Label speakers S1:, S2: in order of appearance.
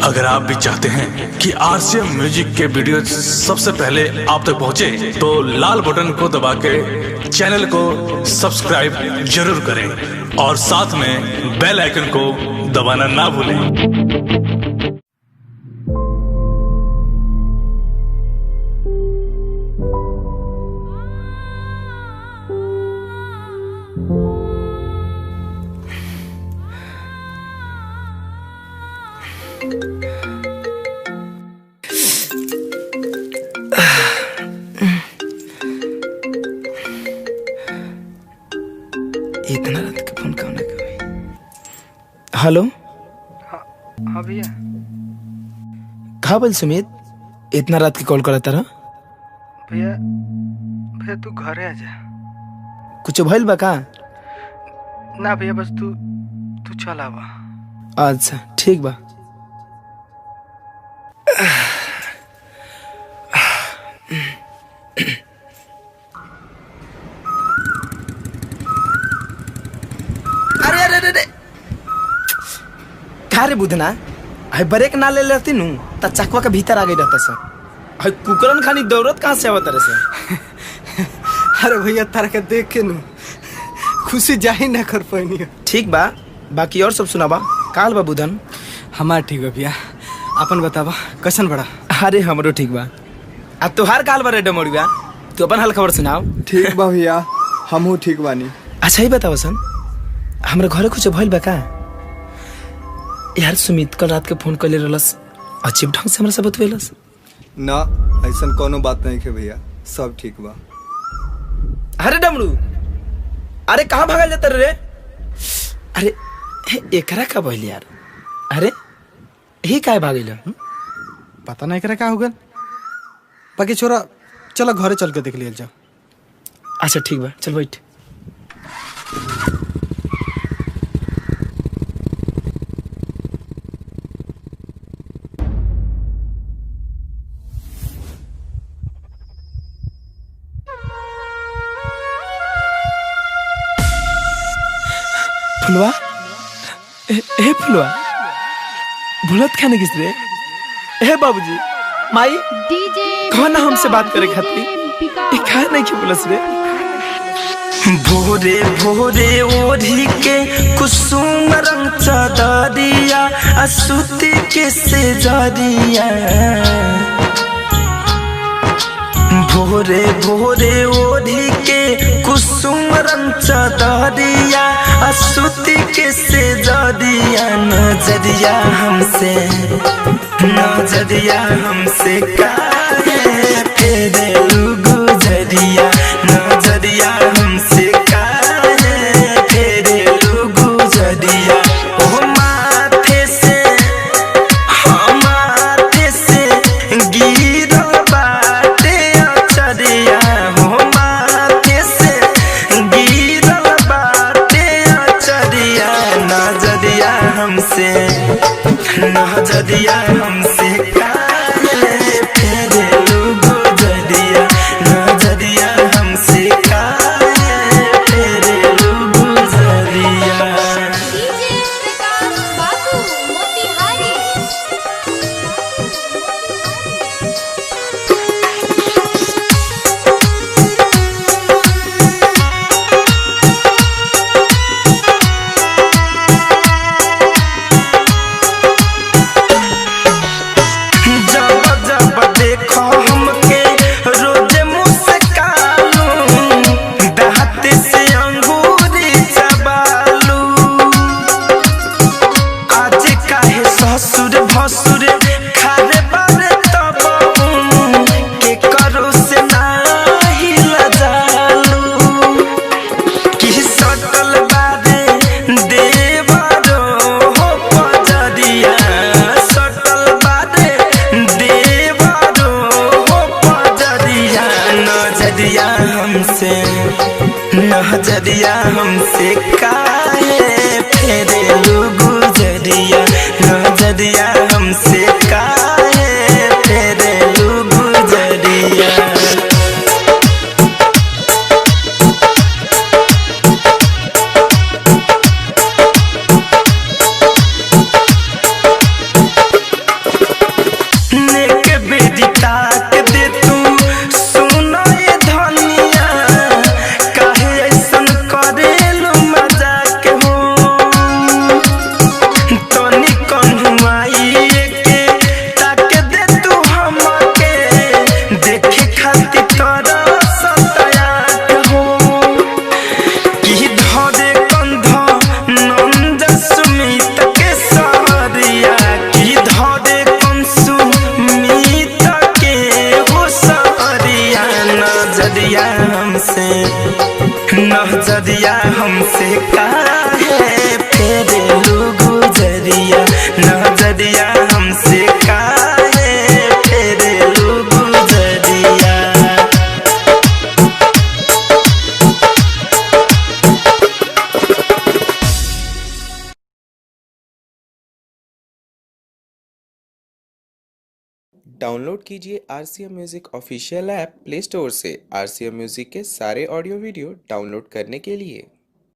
S1: अगर आप भी चाहते हैं कि आरसीएम म्यूजिक के वीडियो सबसे पहले आप तक पहुंचे, तो लाल बटन को दबा के चैनल को सब्सक्राइब जरूर करें और साथ में बेल आइकन को दबाना ना भूलें।
S2: इतना रात के फोन कौन है? हेलो।
S3: हाँ भैया।
S2: कहाँ बोल सुमित, इतना रात की कॉल करा तारा?
S3: भैया भैया तू घरे आ जा।
S2: कुछ भइल बा का?
S3: ना भैया बस तू चल आवा।
S2: अच्छा ठीक बा। अरे अरे अरे का रे बुधना, है ब्रेक ना ले लेती नु त चकवा के भीतर आ गई रहता सर। है कुकरन खानी दौड़त कहाँ से आवत से?
S3: अरे भैया तारा के देख के नु खुशी जाही ना कर पानी।
S2: ठीक बा, बाकी और सब सुनाबा। काल बा बुधन?
S3: हमार ठीक बा भैया, अपन बतावा कैसन बड़ा?
S2: अरे हमरो ठीक बा। अब तोहार काल बा रे डमोड़िया, तू अपन हाल खबर सुनाओ।
S3: ठीक बा भैया, हमहू ठीक बानी।
S2: अच्छा ही बताओ सन, हमरा घरे कुछ भइल बा का? यार सुमित कल रात के फोन कइले रहलस, अजीब ढंग से हमरा से बतवेलस।
S4: ना ऐसा कोनो बात नहीं है भैया, सब ठीक बा।
S2: अरे डमरू, अरे कहाँ भागल जाता रे? अरे एकरा का भइल यार? अरे ही काहे भागिल?
S3: पता नहीं करे का हो गल। बाकी छोरा चलो घरे चल के देख लिया जाओ।
S2: अच्छा ठीक बा, चल बैठ। फुलवा ए फुलवा, भूलत खाने किस रे? ए बाबूजी, माई कौन ना हमसे बात करे खाती खाए नहीं क्यों बोलस रे? भोरे भोरे ओढ़ी के कुसुम रंग चादरिया, असुती के से जरिया। भोरे भोरे ओढ़ी के कुसुम रंग चादरिया, असुती के से जरिया। नजरिया हमसे काहे फेरे गुजरिया, नजरिया हमसे काहे फेरे गुजरिया। ओ माथे से गिरल बाटे अचरिया, हो माथे से गिरल बाटे अचरिया। नजरिया हमसे काहे फेरे गुजरिया, नजरिया हमसे काहे फेरे गुजरिया। नजरिया हमसे काहे फेरे गुजरिया, नजरिया हमसे काहे फेरे गुजरिया।
S5: डाउनलोड कीजिए RCM music official app play store से। RCM म्यूजिक के सारे ऑडियो वीडियो डाउनलोड करने के लिए